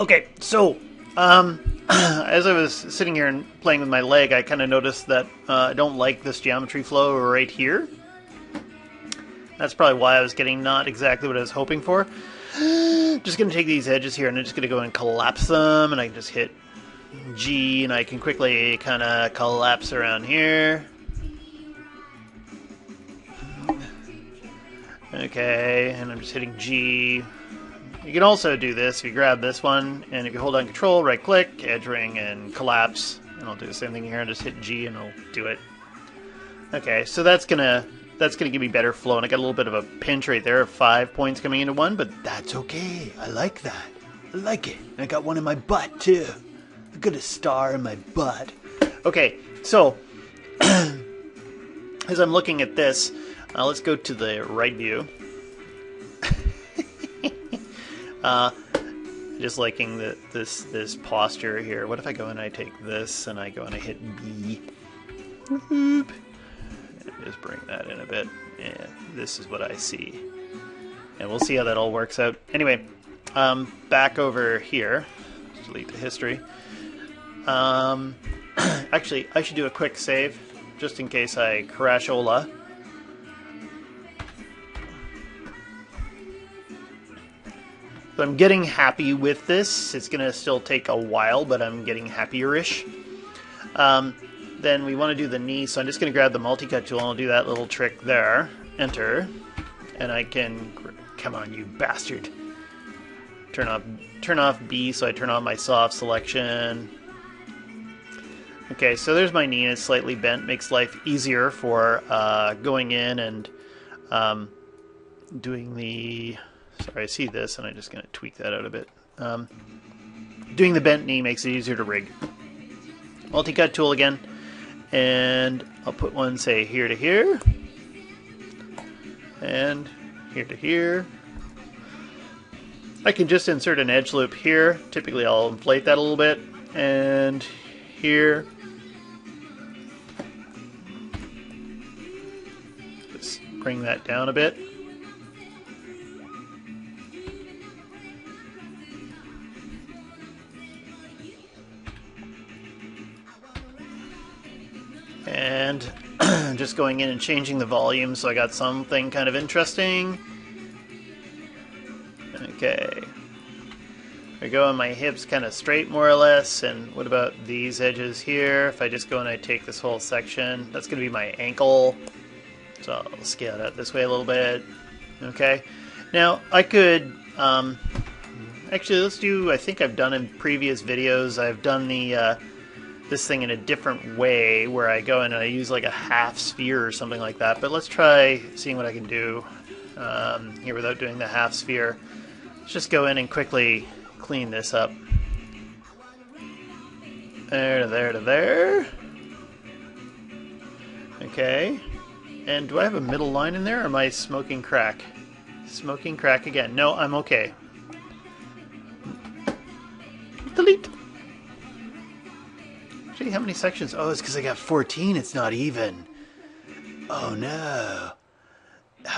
Okay, so as I was sitting here and playing with my leg, I kind of noticed that I don't like this geometry flow right here. That's probably why I was getting not exactly what I was hoping for. Just going to take these edges here and I'm just going to go and collapse them, and I can just hit G and I can quickly kind of collapse around here. Okay, and I'm just hitting G. You can also do this if you grab this one, and if you hold down Control, right click, edge ring, and collapse. And I'll do the same thing here and just hit G and it'll do it. Okay, so that's gonna give me better flow, and I got a little bit of a pinch right there of 5 points coming into one, but that's okay. I like that. I like it. And I got one in my butt too. I got a star in my butt. Okay, so as I'm looking at this, let's go to the right view. Just liking this posture here. What if I go and I take this and I go and I hit B? Whoop. Just bring that in a bit. And this is what I see. And we'll see how that all works out. Anyway, back over here. Delete the history. Actually, I should do a quick save just in case I crash-ola. So I'm getting happy with this. It's going to still take a while, but I'm getting happier-ish. Then we want to do the knee, so I'm just going to grab the multi-cut tool and I'll do that little trick there. Enter. And I can... Come on, you bastard. Turn off B, so I turn on my soft selection. Okay, so there's my knee, and it's slightly bent. Makes life easier for going in and doing the... Sorry, I see this, and I'm just going to tweak that out a bit. Doing the bent knee makes it easier to rig. Multi-cut tool again, and I'll put one, say, here to here, and here to here. I can just insert an edge loop here. Typically, I'll inflate that a little bit, and here. Just bring that down a bit. And just going in and changing the volume so I got something kind of interesting. Okay. There we go, and my hips kind of straight more or less. And what about these edges here? If I just go and I take this whole section, that's going to be my ankle. So I'll scale it out this way a little bit. Okay. Now I could actually, let's do, I think I've done in previous videos, I've done the this thing in a different way where I go in and I use like a half sphere or something like that. But let's try seeing what I can do here without doing the half sphere. Let's just go in and quickly clean this up. There to there to there. Okay. And do I have a middle line in there, or am I smoking crack? Smoking crack again. No, I'm okay. Delete. Actually, how many sections? Oh, it's because I got 14. It's not even. Oh, no.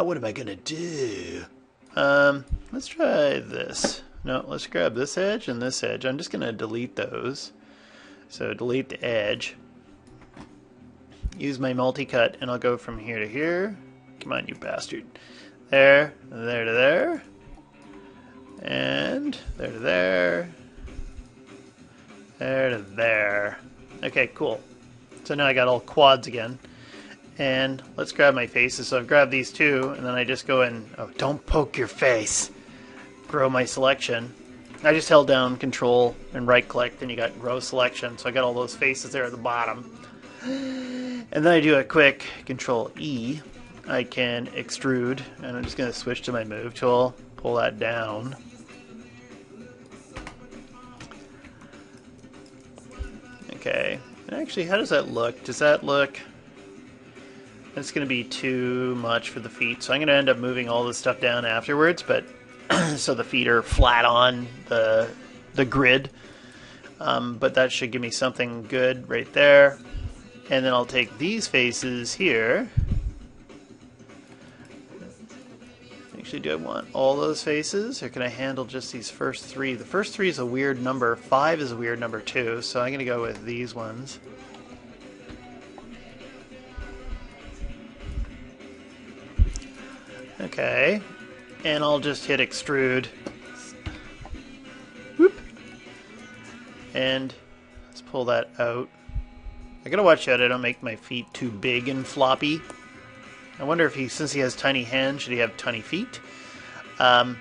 What am I going to do? Let's try this. No, let's grab this edge and this edge. I'm just going to delete those. So delete the edge. Use my multi-cut, and I'll go from here to here. Come on, you bastard. There to there. And there to there. There to there. Okay, cool. So now I got all quads again. And let's grab my faces. So I've grabbed these two, and then I just go in. Oh, don't poke your face. Grow my selection. I just held down Control and right-clicked, and you got Grow Selection. So I got all those faces there at the bottom. And then I do a quick Control E. I can extrude, and I'm just going to switch to my Move tool. Pull that down. Okay. Actually, how does that look? Does that look... It's going to be too much for the feet, so I'm going to end up moving all this stuff down afterwards, but so the feet are flat on the grid. But that should give me something good right there. And then I'll take these faces here. Make Actually, do I want all those faces, or can I handle just these first three? The first three is a weird number. 5 is a weird number too, so I'm going to go with these ones. Okay, and I'll just hit extrude. Whoop. And let's pull that out. I gotta watch out I don't make my feet too big and floppy. I wonder if he, since he has tiny hands, should he have tiny feet? But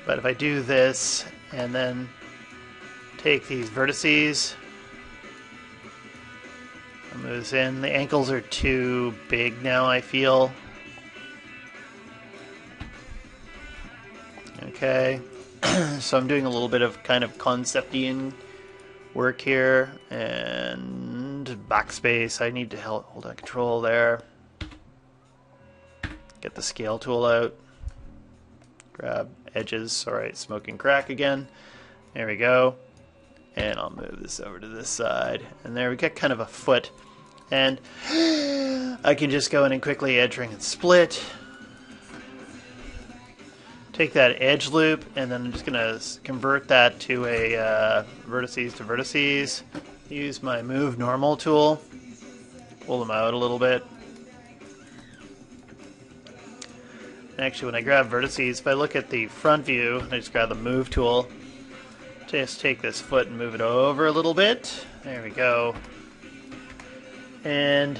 if I do this and then take these vertices, I'll move this in. The ankles are too big now, I feel. Okay, so I'm doing a little bit of kind of concepty work here, and backspace. I need to hold on control there. Get the scale tool out. Grab edges. Alright, smoking crack again. There we go. And I'll move this over to this side. And there we get kind of a foot. And I can just go in and quickly edge ring and split. Take that edge loop, and then I'm just going to convert that to a vertices to vertices. Use my move normal tool. Pull them out a little bit. Actually, when I grab vertices, if I look at the front view, I just grab the move tool. Just take this foot and move it over a little bit. There we go. And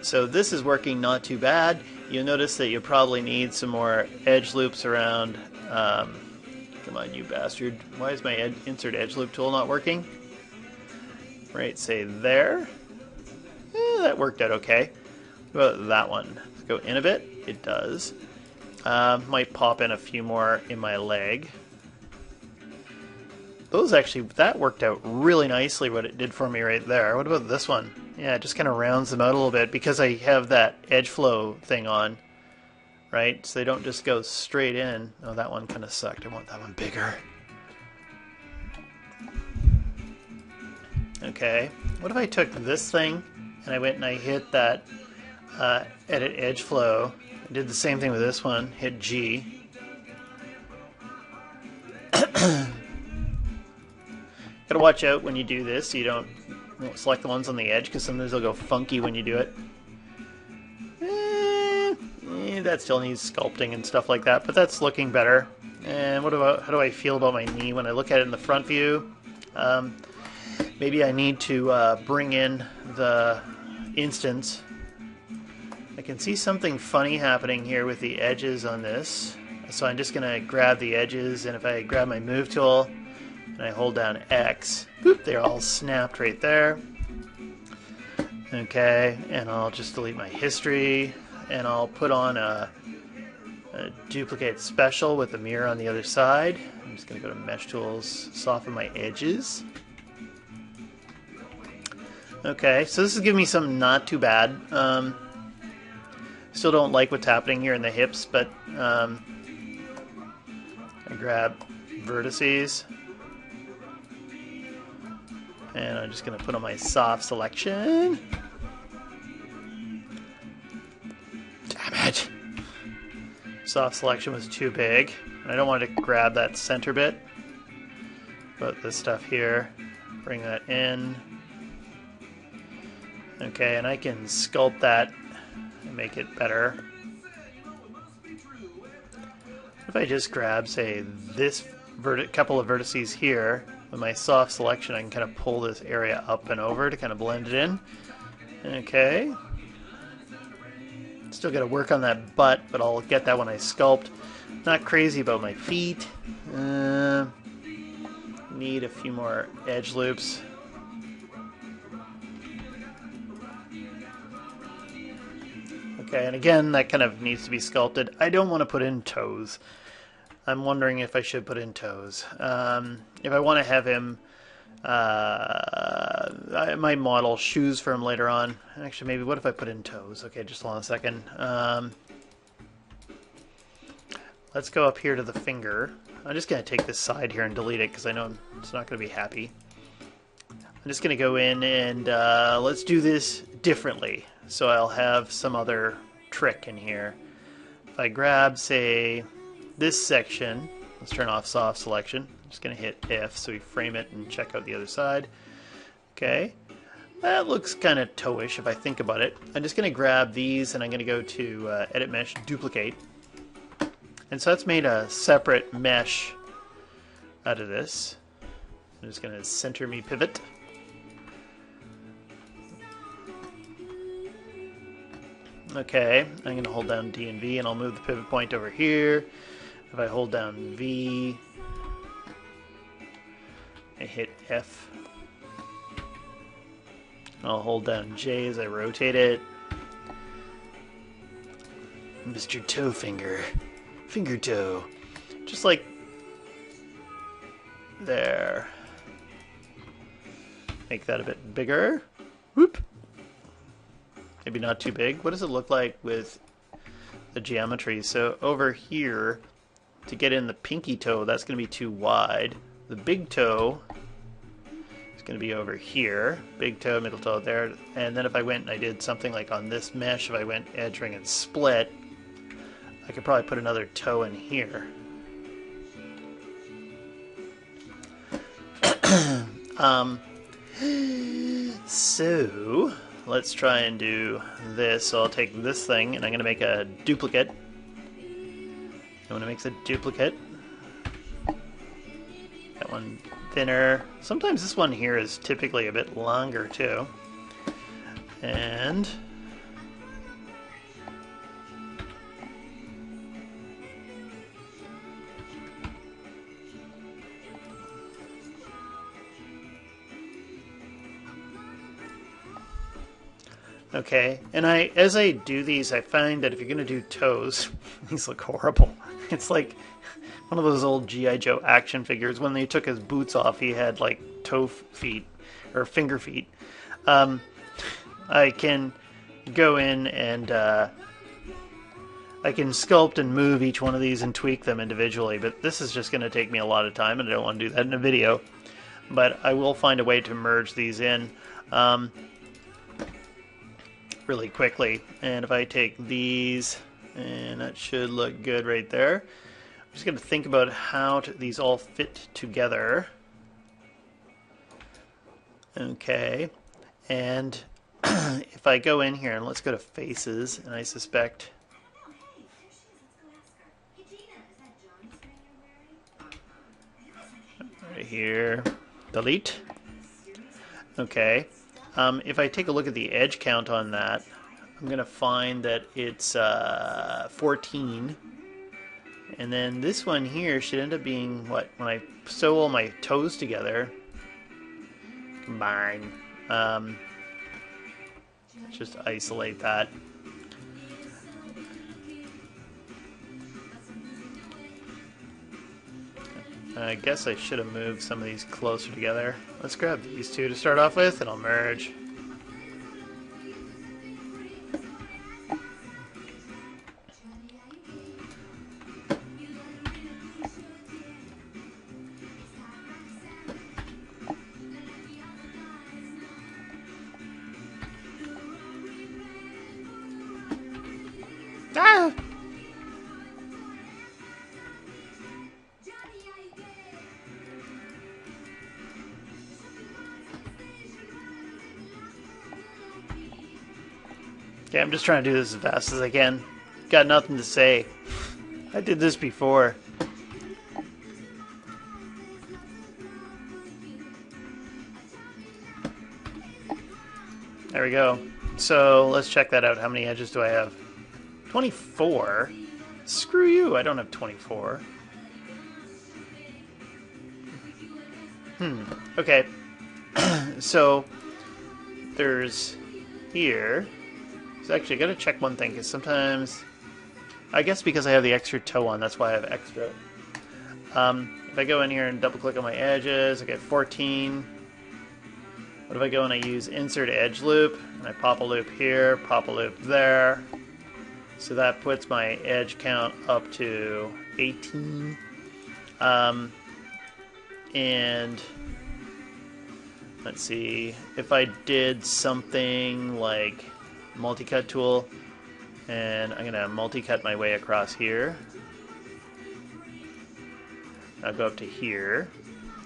so this is working not too bad. You'll notice that you probably need some more edge loops around. Come on, you bastard. Why is my insert edge loop tool not working? Right, say there. That worked out okay. What about that one? Let's go in a bit. It does. Might pop in a few more in my leg. Those actually, that worked out really nicely what it did for me right there. What about this one? Yeah, it just kind of rounds them out a little bit because I have that edge flow thing on, right? So they don't just go straight in. Oh, that one kind of sucked. I want that one bigger. Okay, what if I took this thing and I went and I hit that edit edge flow. I did the same thing with this one, hit G. Gotta watch out when you do this so you don't select the ones on the edge, because sometimes they'll go funky when you do it. That still needs sculpting and stuff like that, but that's looking better. And what about, how do I feel about my knee when I look at it in the front view? Maybe I need to bring in the instance. I can see something funny happening here with the edges on this. So I'm just going to grab the edges, and if I grab my move tool and I hold down X, boop, they're all snapped right there. Okay, and I'll just delete my history, and I'll put on a duplicate special with the mirror on the other side. I'm just going to go to Mesh Tools, soften my edges. Okay, so this is giving me something not too bad. Still don't like what's happening here in the hips, but I grab vertices, and I'm just going to put on my soft selection. Damn it! Soft selection was too big. I don't want to grab that center bit. Put this stuff here, bring that in. Okay, and I can sculpt that and make it better. If I just grab, say, this couple of vertices here, with my soft selection, I can kind of pull this area up and over to kind of blend it in. Okay. Still got to work on that butt, but I'll get that when I sculpt. Not crazy about my feet. Need a few more edge loops. Okay, and again, that kind of needs to be sculpted. I don't want to put in toes. I'm wondering if I should put in toes. If I want to have him, I might model shoes for him later on. Actually, maybe, what if I put in toes? Okay, just hold on a second. Let's go up here to the finger. I'm just going to take this side here and delete it because I know it's not going to be happy. I'm just going to go in and let's do this differently. so I'll have some other trick in here. If I grab, say, this section, let's turn off soft selection. I'm just going to hit F so we frame it and check out the other side. Okay, that looks kind of toe-ish if I think about it. I'm just going to grab these and I'm going to go to Edit Mesh, Duplicate. And so that's made a separate mesh out of this. I'm just going to center me pivot. Okay, I'm going to hold down D and V and I'll move the pivot point over here. If I hold down V, I hit F. I'll hold down J as I rotate it. Mr. Toe Finger. Finger toe. Just like there. Make that a bit bigger. Whoop. Maybe not too big. What does it look like with the geometry? So over here, to get in the pinky toe, that's going to be too wide. The big toe is going to be over here. Big toe, middle toe there. And then if I went and I did something like on this mesh, if I went edge ring and split, I could probably put another toe in here. So let's try and do this. So I'll take this thing and I'm going to make a duplicate. I want to make a duplicate. That one thinner. Sometimes this one here is typically a bit longer too. And okay, and as I do these, I find that if you're going to do toes, these look horrible. It's like one of those old G.I. Joe action figures. When they took his boots off, he had like toe feet, or finger feet. I can go in and I can sculpt and move each one of these and tweak them individually, but this is just going to take me a lot of time, and I don't want to do that in a video. But I will find a way to merge these in. Really quickly, and if I take these, and that should look good right there. I'm just going to think about how these all fit together. Okay, and if I go in here and let's go to faces, and I suspect right here, delete. Okay. If I take a look at the edge count on that, I'm going to find that it's 14. And then this one here should end up being, what, when I sew all my toes together, combine, just isolate that. I guess I should have moved some of these closer together. Let's grab these two to start off with, and I'll merge. Ah! Okay, I'm just trying to do this as fast as I can. Got nothing to say. I did this before. There we go. So let's check that out. How many edges do I have? 24? Screw you, I don't have 24. Okay. So there's here. So actually, I gotta check one thing, because sometimes, I guess because I have the extra toe on, that's why I have extra. If I go in here and double click on my edges, I get 14. What if I go and I use insert edge loop, and I pop a loop here, pop a loop there. So that puts my edge count up to 18. And let's see, if I did something like multi-cut tool, and I'm going to multi-cut my way across here. I'll go up to here.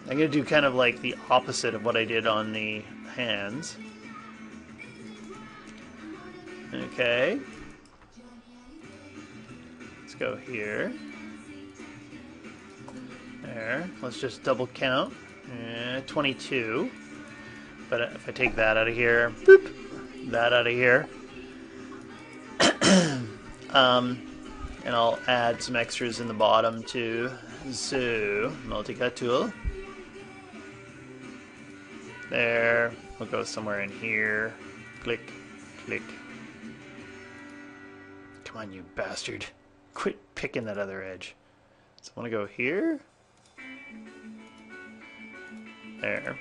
I'm going to do kind of like the opposite of what I did on the hands. Okay. Let's go here. There. Let's just double count. 22. But if I take that out of here, boop, that out of here. And I'll add some extras in the bottom too. So, multi-cut tool. There. We'll go somewhere in here. Click, click. Come on, you bastard. Quit picking that other edge. So I want to go here. There.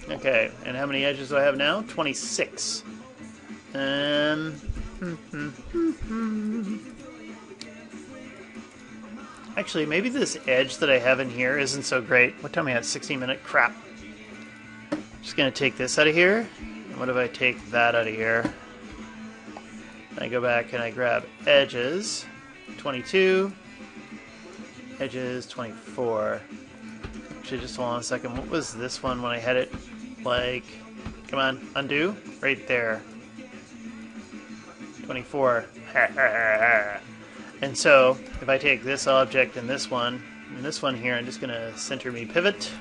Okay, and how many edges do I have now? 26. Actually, maybe this edge that I have in here isn't so great. What time are we at? 60-minute? Crap. Just gonna take this out of here. And what if I take that out of here? I go back and I grab edges. 22. Edges 24. Actually, just hold on a second. What was this one when I had it? Like, come on, undo. Right there. 24. And so, if I take this object and this one here, I'm just going to center me pivot.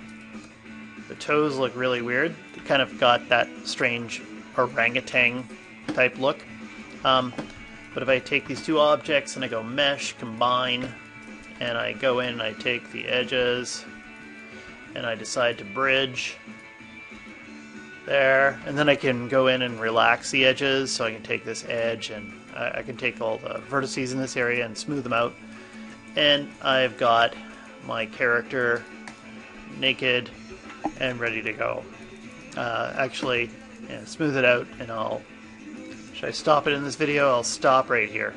The toes look really weird. They kind of got that strange orangutan type look. But if I take these two objects and I go mesh, combine, and I go in and I take the edges, and I decide to bridge there, and then I can go in and relax the edges, so I can take this edge and I can take all the vertices in this area and smooth them out, and I've got my character naked and ready to go. Actually, yeah, smooth it out, and should I stop it in this video? I'll stop right here.